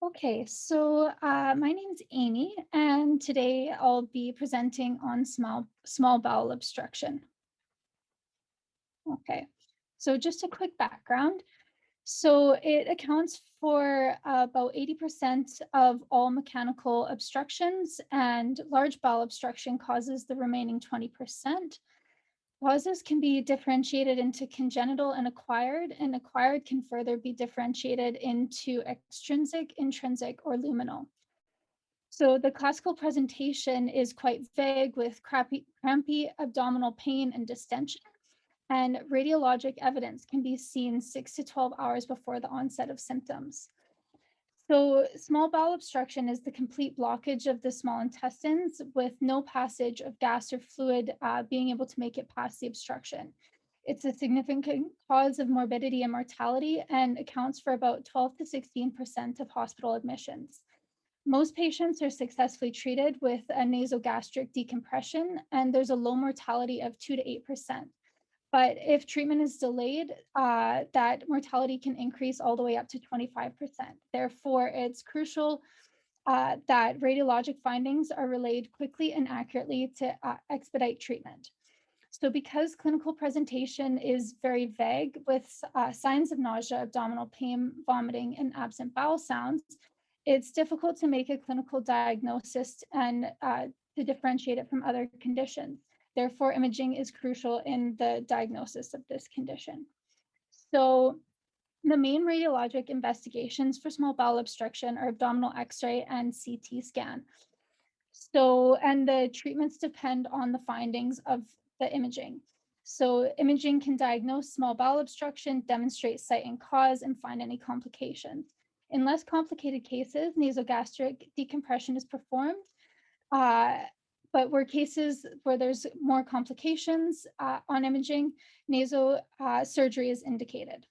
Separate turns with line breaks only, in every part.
Okay, so my name's Amy, and today I'll be presenting on small bowel obstruction. Okay, so just a quick background. So it accounts for about 80% of all mechanical obstructions, and large bowel obstruction causes the remaining 20%. Causes can be differentiated into congenital and acquired can further be differentiated into extrinsic, intrinsic, or luminal. So the classical presentation is quite vague with crampy abdominal pain and distension, and radiologic evidence can be seen 6 to 12 hours before the onset of symptoms. So small bowel obstruction is the complete blockage of the small intestines with no passage of gas or fluid being able to make it past the obstruction. It's a significant cause of morbidity and mortality and accounts for about 12 to 16% of hospital admissions. Most patients are successfully treated with a nasogastric decompression, and there's a low mortality of 2 to 8%. But if treatment is delayed, that mortality can increase all the way up to 25%. Therefore, it's crucial that radiologic findings are relayed quickly and accurately to expedite treatment. So because clinical presentation is very vague with signs of nausea, abdominal pain, vomiting, and absent bowel sounds, it's difficult to make a clinical diagnosis and to differentiate it from other conditions. Therefore, imaging is crucial in the diagnosis of this condition. So the main radiologic investigations for small bowel obstruction are abdominal X-ray and CT scan. So, and the treatments depend on the findings of the imaging. So imaging can diagnose small bowel obstruction, demonstrate site and cause, and find any complications. In less complicated cases, nasogastric decompression is performed, but where cases where there's more complications on imaging, nasal surgery is indicated.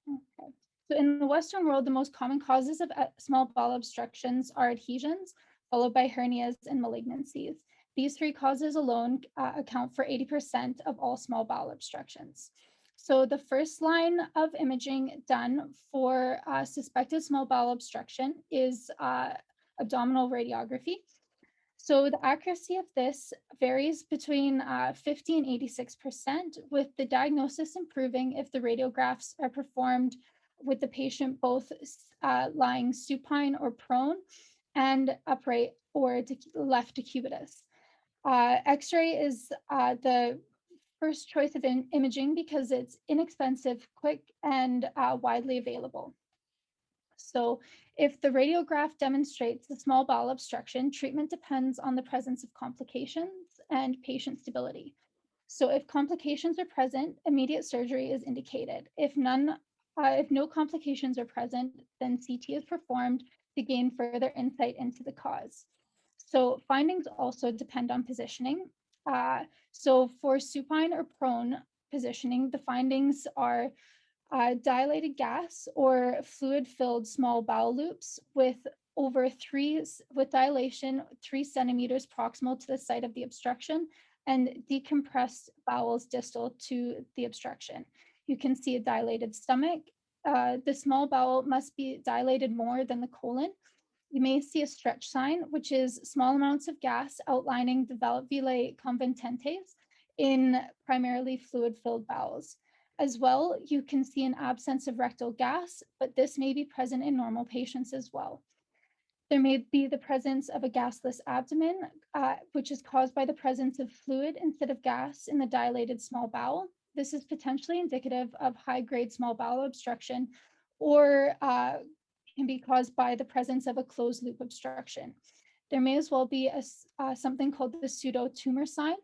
Okay. So in the Western world, the most common causes of small bowel obstructions are adhesions, followed by hernias and malignancies. These three causes alone account for 80% of all small bowel obstructions. So the first line of imaging done for suspected small bowel obstruction is abdominal radiography. So the accuracy of this varies between 50 and 86%, with the diagnosis improving if the radiographs are performed with the patient both lying supine or prone and upright or left decubitus. X-ray is the first choice of imaging because it's inexpensive, quick, and widely available. So if the radiograph demonstrates a small bowel obstruction, treatment depends on the presence of complications and patient stability. So if complications are present, immediate surgery is indicated. If no complications are present, then CT is performed to gain further insight into the cause. So findings also depend on positioning. So for supine or prone positioning, the findings are dilated gas or fluid-filled small bowel loops with dilation 3 centimeters proximal to the site of the obstruction and decompressed bowels distal to the obstruction. You can see a dilated stomach. The small bowel must be dilated more than the colon. You may see a stretch sign, which is small amounts of gas outlining the valvulae convertentes in primarily fluid-filled bowels. As well, you can see an absence of rectal gas, but this may be present in normal patients as well. There may be the presence of a gasless abdomen, which is caused by the presence of fluid instead of gas in the dilated small bowel. This is potentially indicative of high-grade small bowel obstruction or can be caused by the presence of a closed loop obstruction. There may as well be something called the pseudo-tumor sign,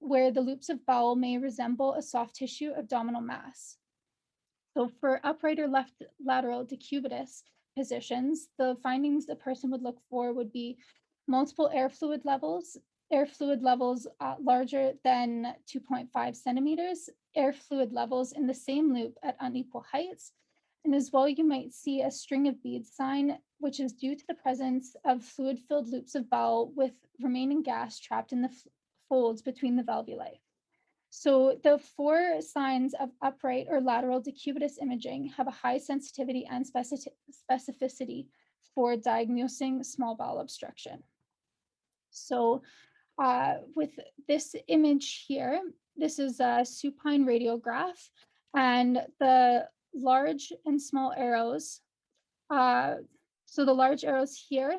where the loops of bowel may resemble a soft tissue abdominal mass. So for upright or left lateral decubitus positions, the findings the person would look for would be multiple air fluid levels larger than 2.5 centimeters, air fluid levels in the same loop at unequal heights, and as well, you might see a string of beads sign, which is due to the presence of fluid-filled loops of bowel with remaining gas trapped in the folds between the valvulae. So the 4 signs of upright or lateral decubitus imaging have a high sensitivity and specificity for diagnosing small bowel obstruction. So with this image here, this is a supine radiograph, and the large and small arrows, uh, so the large arrows here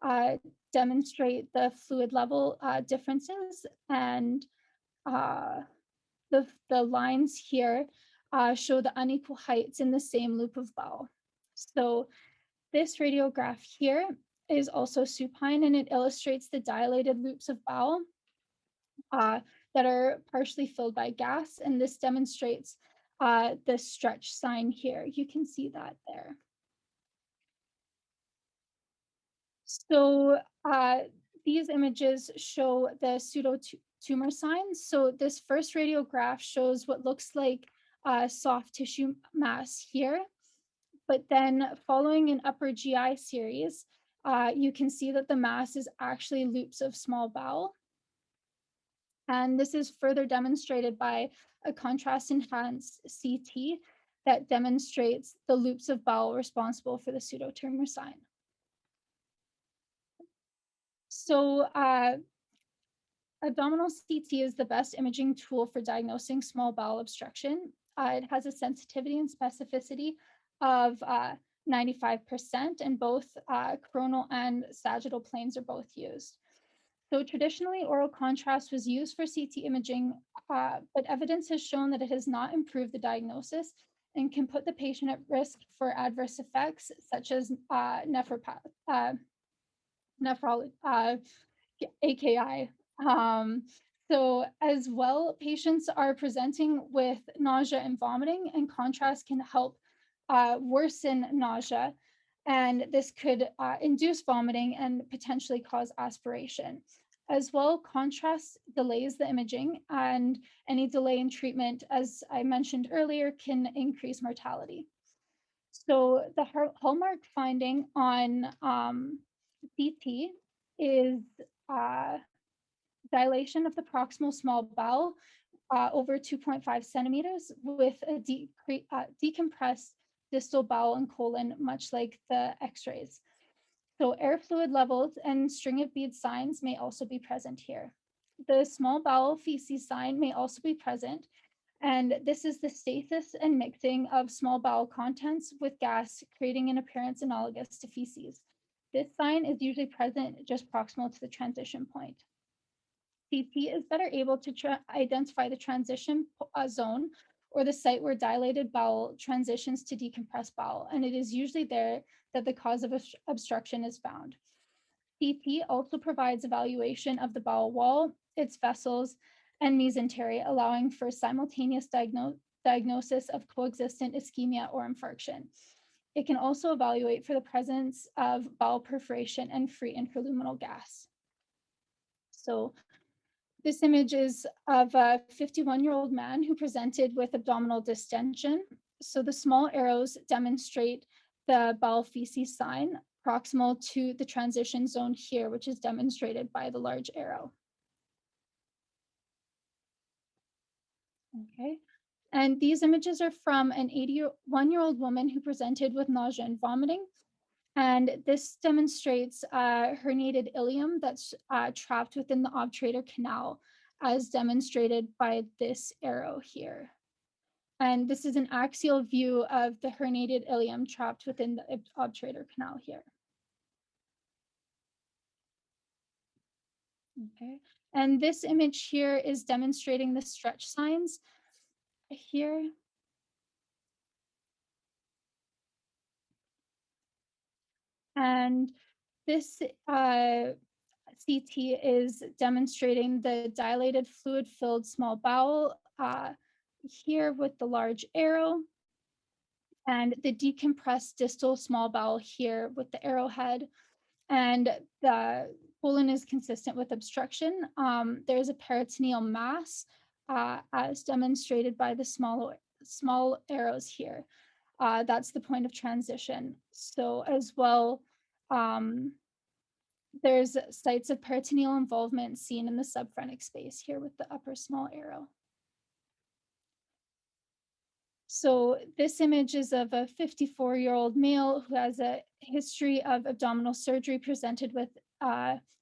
uh, demonstrate the fluid level differences, and uh, the lines here show the unequal heights in the same loop of bowel. So this radiograph here is also supine, and it illustrates the dilated loops of bowel uh, that are partially filled by gas, and this demonstrates the stretch sign here. You can see that there. So these images show the pseudotumor signs. So this first radiograph shows what looks like a soft tissue mass here, but then following an upper GI series, you can see that the mass is actually loops of small bowel. And this is further demonstrated by a contrast-enhanced CT that demonstrates the loops of bowel responsible for the pseudotumor sign. So abdominal CT is the best imaging tool for diagnosing small bowel obstruction. It has a sensitivity and specificity of 95%, and both coronal and sagittal planes are both used. So traditionally, oral contrast was used for CT imaging, but evidence has shown that it has not improved the diagnosis and can put the patient at risk for adverse effects such as AKI. So as well, patients are presenting with nausea and vomiting, and contrast can help worsen nausea, and this could induce vomiting and potentially cause aspiration. As well, contrast delays the imaging, and any delay in treatment, as I mentioned earlier, can increase mortality. So the hallmark finding on CT is uh, dilation of the proximal small bowel over 2.5 centimeters with a decompressed distal bowel and colon, much like the x-rays. So air fluid levels and string of bead signs may also be present here. The small bowel feces sign may also be present, and this is the stasis and mixing of small bowel contents with gas, creating an appearance analogous to feces. This sign is usually present just proximal to the transition point. CT is better able to identify the transition zone, or the site where dilated bowel transitions to decompressed bowel, and it is usually there that the cause of obstruction is found. CT also provides evaluation of the bowel wall, its vessels, and mesentery, allowing for simultaneous diagnosis of coexistent ischemia or infarction. It can also evaluate for the presence of bowel perforation and free intraluminal gas. So this image is of a 51-year-old man who presented with abdominal distension. So the small arrows demonstrate the bowel feces sign proximal to the transition zone here, which is demonstrated by the large arrow. Okay. And these images are from an 81-year-old woman who presented with nausea and vomiting. And this demonstrates herniated ileum that's trapped within the obturator canal, as demonstrated by this arrow here. And this is an axial view of the herniated ileum trapped within the obturator canal here. Okay. And this image here is demonstrating the stretch signs here. And this CT is demonstrating the dilated fluid-filled small bowel here with the large arrow, and the decompressed distal small bowel here with the arrowhead. And the colon is consistent with obstruction. There's a peritoneal mass as demonstrated by the small arrows here. That's the point of transition. So as well, there's sites of peritoneal involvement seen in the subphrenic space here with the upper small arrow. So this image is of a 54-year-old male who has a history of abdominal surgery, presented with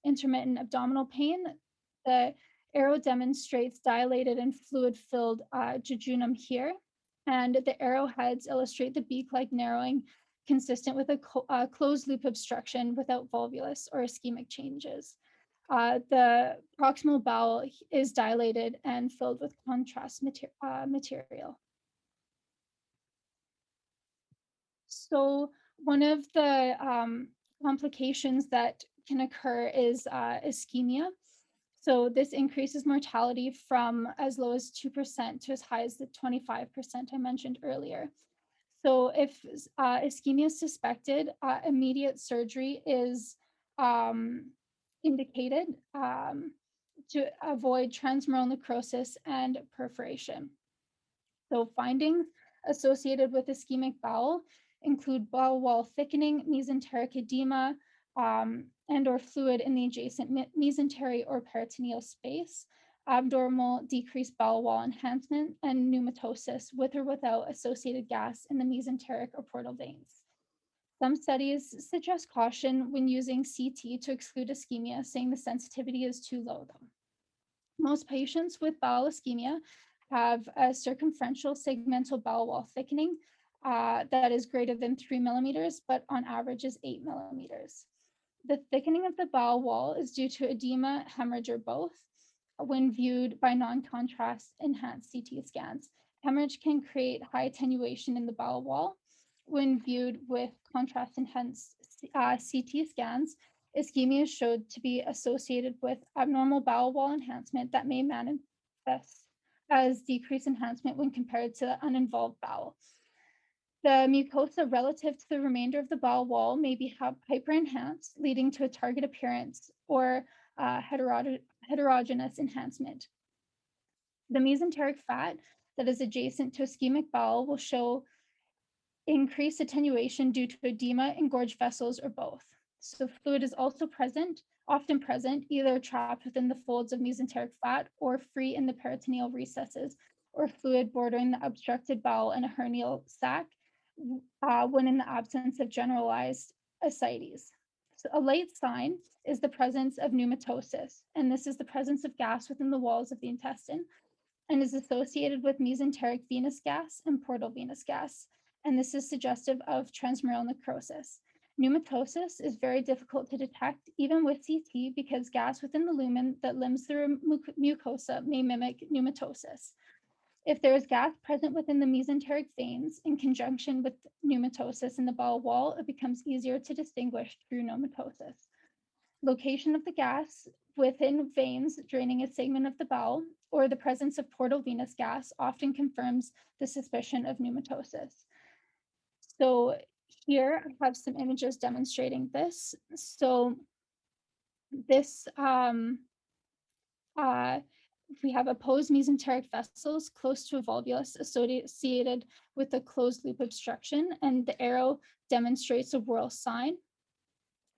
intermittent abdominal pain. The arrow demonstrates dilated and fluid-filled jejunum here, and the arrowheads illustrate the beak-like narrowing consistent with a closed loop obstruction without volvulus or ischemic changes. The proximal bowel is dilated and filled with contrast material. So one of the complications that can occur is ischemia. So this increases mortality from as low as 2% to as high as the 25% I mentioned earlier. So if ischemia is suspected, immediate surgery is indicated to avoid transmural necrosis and perforation. So findings associated with ischemic bowel include bowel wall thickening, mesenteric edema, and or fluid in the adjacent mesentery or peritoneal space, abnormal decreased bowel wall enhancement, and pneumatosis with or without associated gas in the mesenteric or portal veins. Some studies suggest caution when using CT to exclude ischemia, saying the sensitivity is too low though. Most patients with bowel ischemia have a circumferential segmental bowel wall thickening that is greater than 3 millimeters, but on average is 8 millimeters. The thickening of the bowel wall is due to edema, hemorrhage, or both when viewed by non-contrast enhanced CT scans. Hemorrhage can create high attenuation in the bowel wall. When viewed with contrast enhanced CT scans, ischemia is showed to be associated with abnormal bowel wall enhancement that may manifest as decreased enhancement when compared to the uninvolved bowel. The mucosa relative to the remainder of the bowel wall may be hyperenhanced, leading to a target appearance or heterogeneous enhancement. The mesenteric fat that is adjacent to ischemic bowel will show increased attenuation due to edema, engorged vessels, or both. So fluid is also often present, either trapped within the folds of mesenteric fat or free in the peritoneal recesses, or fluid bordering the obstructed bowel and a hernial sac when in the absence of generalized ascites. So a late sign is the presence of pneumatosis, and this is the presence of gas within the walls of the intestine and is associated with mesenteric venous gas and portal venous gas, and this is suggestive of transmural necrosis. Pneumatosis is very difficult to detect, even with CT, because gas within the lumen that limbs the mucosa may mimic pneumatosis. If there is gas present within the mesenteric veins in conjunction with pneumatosis in the bowel wall, it becomes easier to distinguish through pneumatosis. Location of the gas within veins draining a segment of the bowel or the presence of portal venous gas often confirms the suspicion of pneumatosis. So here I have some images demonstrating this. So this we have opposed mesenteric vessels close to a volvulus associated with a closed loop obstruction, and the arrow demonstrates a whorl sign.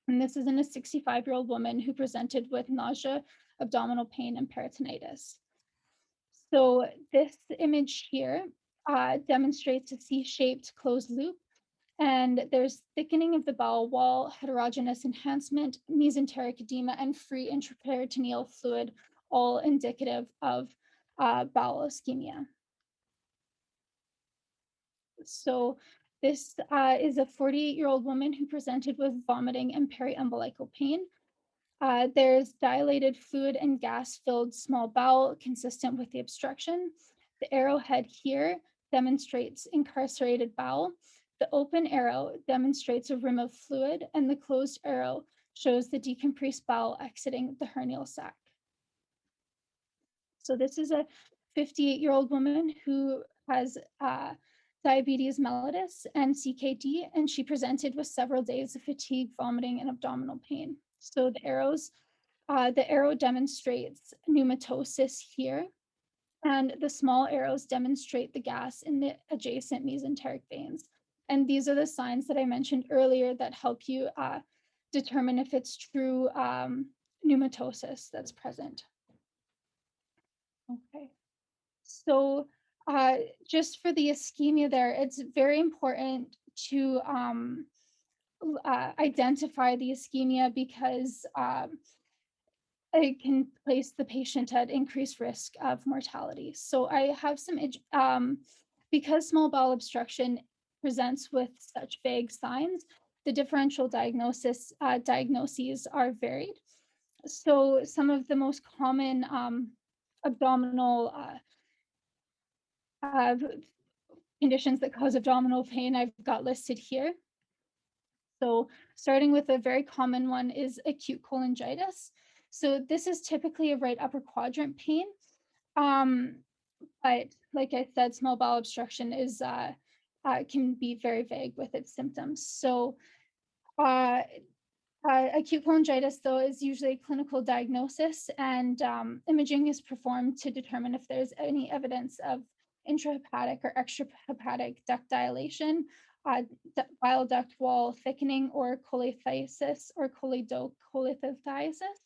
And this is in a 65-year-old woman who presented with nausea, abdominal pain, and peritonitis. So this image here demonstrates a C-shaped closed loop, and there's thickening of the bowel wall, heterogeneous enhancement, mesenteric edema, and free intraperitoneal fluid, all indicative of bowel ischemia. So this is a 48-year-old woman who presented with vomiting and periumbilical pain. There's dilated fluid and gas-filled small bowel consistent with the obstruction. The arrowhead here demonstrates incarcerated bowel. The open arrow demonstrates a rim of fluid, and the closed arrow shows the decompressed bowel exiting the hernial sac. So this is a 58-year-old woman who has diabetes mellitus and CKD, and she presented with several days of fatigue, vomiting, and abdominal pain. So the arrow demonstrates pneumatosis here, and the small arrows demonstrate the gas in the adjacent mesenteric veins. And these are the signs that I mentioned earlier that help you determine if it's true pneumatosis that's present. Okay, so Just for the ischemia there, it's very important to identify the ischemia because it can place the patient at increased risk of mortality. So I have some, because small bowel obstruction presents with such vague signs, the differential diagnosis diagnoses are varied. So some of the most common abdominal conditions that cause abdominal pain I've got listed here. So starting with a very common one is acute cholangitis. So this is typically a right upper quadrant pain. But like I said, small bowel obstruction is can be very vague with its symptoms. So acute cholangitis, though, is usually a clinical diagnosis, and imaging is performed to determine if there's any evidence of intrahepatic or extrahepatic duct dilation, bile duct wall thickening, or cholelithiasis or cholelithiasis.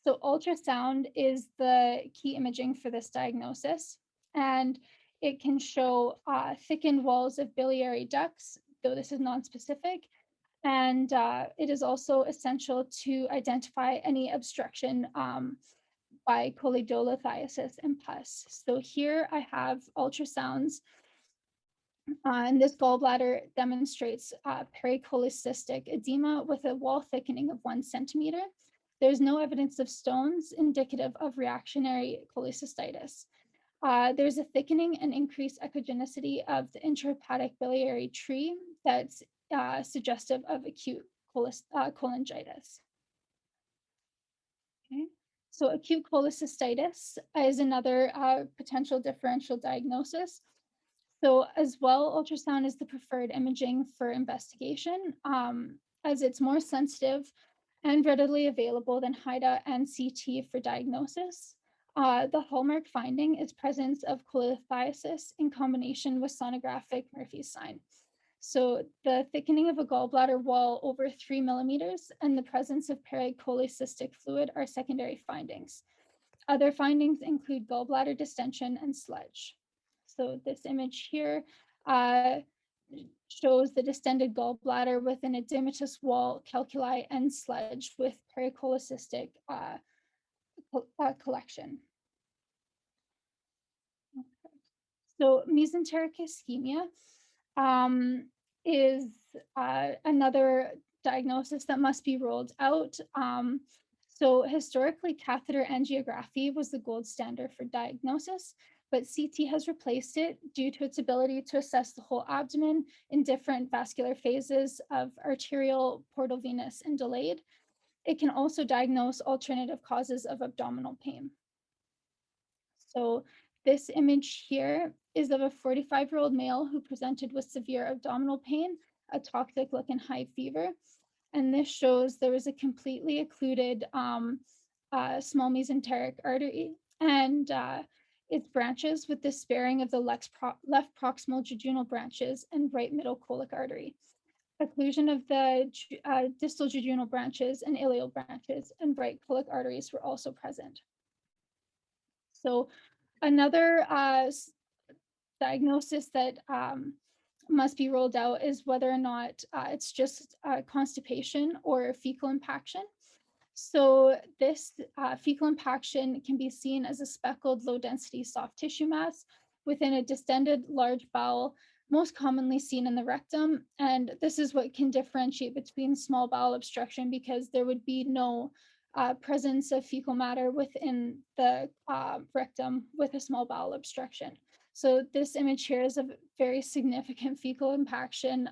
So ultrasound is the key imaging for this diagnosis, and it can show thickened walls of biliary ducts, though this is nonspecific, and it is also essential to identify any obstruction by cholelithiasis and pus. So here I have ultrasounds, and this gallbladder demonstrates pericholecystic edema with a wall thickening of 1 centimeter. There's no evidence of stones indicative of reactionary cholecystitis. There's a thickening and increased echogenicity of the intrahepatic biliary tree that's suggestive of acute cholangitis. Okay. So acute cholecystitis is another potential differential diagnosis. So as well, ultrasound is the preferred imaging for investigation, as it's more sensitive and readily available than HIDA and CT for diagnosis. The hallmark finding is presence of cholelithiasis in combination with sonographic Murphy's sign. So the thickening of a gallbladder wall over 3 millimeters and the presence of pericholecystic fluid are secondary findings. Other findings include gallbladder distension and sludge. So this image here shows the distended gallbladder with an edematous wall, calculi, and sludge with pericholecystic collection. Okay. So mesenteric ischemia is another diagnosis that must be ruled out. So historically, catheter angiography was the gold standard for diagnosis, but CT has replaced it due to its ability to assess the whole abdomen in different vascular phases of arterial, portal venous, and delayed. It can also diagnose alternative causes of abdominal pain. So this image here is of a 45-year-old male who presented with severe abdominal pain, a toxic look, and high fever. And this shows there was a completely occluded small mesenteric artery and its branches with the sparing of the left proximal jejunal branches and right middle colic artery. Occlusion of the distal jejunal branches and ileal branches and right colic arteries were also present. So another diagnosis that must be ruled out is whether or not it's just constipation or fecal impaction. So this fecal impaction can be seen as a speckled low-density soft tissue mass within a distended large bowel, most commonly seen in the rectum. And this is what can differentiate between small bowel obstruction because there would be no presence of fecal matter within the rectum with a small bowel obstruction. So this image here is a very significant fecal impaction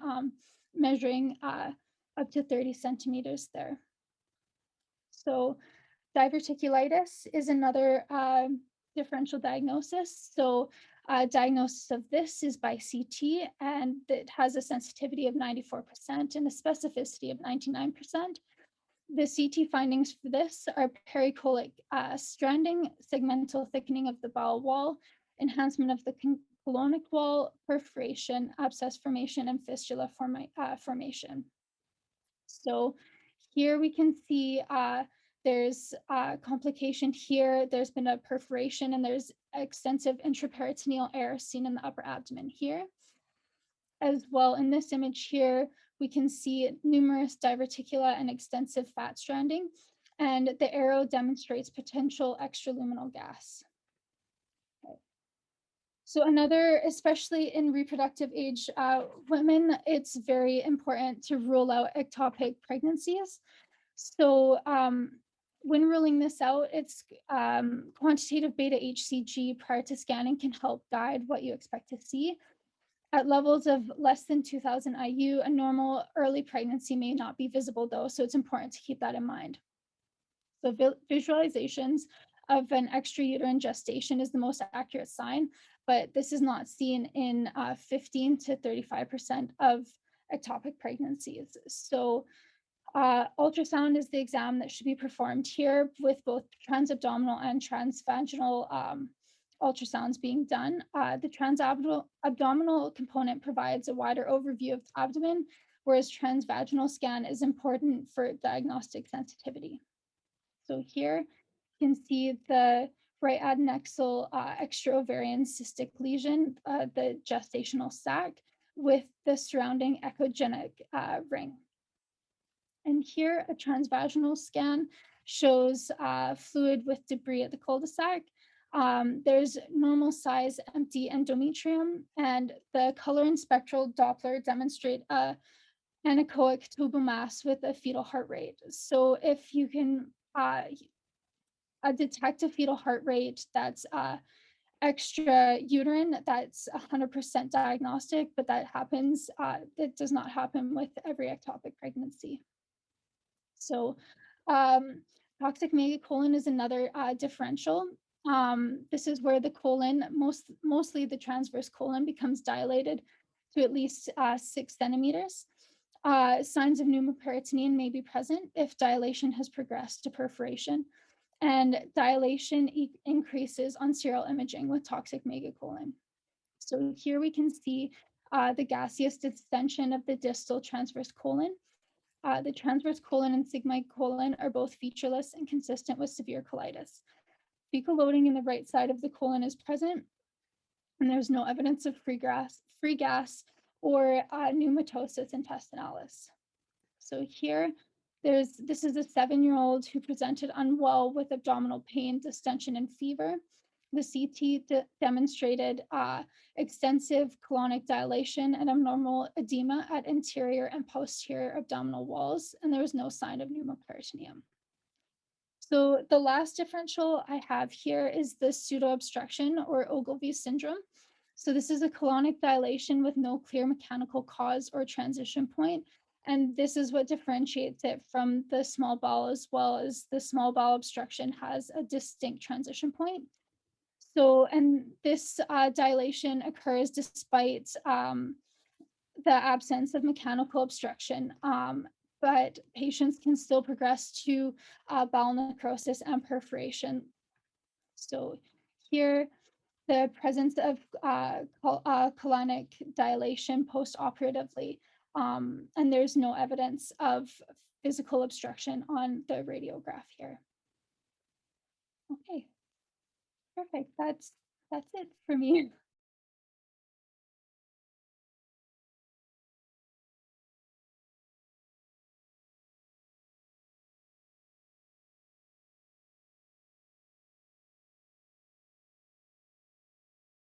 measuring up to 30 centimeters there. So diverticulitis is another differential diagnosis. So diagnosis of this is by CT, and it has a sensitivity of 94% and a specificity of 99%. The CT findings for this are pericolic stranding, segmental thickening of the bowel wall, enhancement of the colonic wall, perforation, abscess formation, and fistula formation. So here we can see there's complication here. There's been a perforation, and there's extensive intraperitoneal air seen in the upper abdomen here. As well, in this image here, we can see numerous diverticula and extensive fat stranding, and the arrow demonstrates potential extraluminal gas. Okay. So another, especially in reproductive age women, it's very important to rule out ectopic pregnancies. So when ruling this out, it's quantitative beta HCG prior to scanning can help guide what you expect to see. At levels of less than 2000 IU, a normal early pregnancy may not be visible though, so it's important to keep that in mind. So visualizations of an extrauterine gestation is the most accurate sign, but this is not seen in 15 to 35% of ectopic pregnancies. So ultrasound is the exam that should be performed here, with both transabdominal and transvaginal ultrasounds being done. The transabdominal component provides a wider overview of the abdomen, whereas transvaginal scan is important for diagnostic sensitivity. So here you can see the right adnexal extraovarian cystic lesion, the gestational sac, with the surrounding echogenic ring. And here, a transvaginal scan shows fluid with debris at the cul-de-sac. There's normal size empty endometrium, and the color and spectral Doppler demonstrate a anechoic tubal mass with a fetal heart rate. So if you can detect a fetal heart rate that's extra uterine, that's 100% diagnostic, but that happens, it does not happen with every ectopic pregnancy. So toxic megacolon is another differential. This is where the colon, mostly the transverse colon, becomes dilated to at least 6 centimeters. Signs of pneumoperitoneum may be present if dilation has progressed to perforation, and dilation increases on serial imaging with toxic megacolon. So here we can see the gaseous distension of the distal transverse colon. The transverse colon and sigmoid colon are both featureless and consistent with severe colitis. Fecal loading in the right side of the colon is present, and there's no evidence of free gas or pneumatosis intestinalis. So here, this is a 7-year-old who presented unwell with abdominal pain, distension, and fever. The CT demonstrated extensive colonic dilation and abnormal edema at interior and posterior abdominal walls, and there was no sign of pneumoperitoneum. So the last differential I have here is the pseudo-obstruction or Ogilvie syndrome. So this is a colonic dilation with no clear mechanical cause or transition point. And this is what differentiates it from the small bowel, as well as the small bowel obstruction has a distinct transition point. So, and this dilation occurs despite the absence of mechanical obstruction, but patients can still progress to bowel necrosis and perforation. So here, the presence of colonic dilation post-operatively, and there's no evidence of physical obstruction on the radiograph here. Okay. Perfect. That's it for me.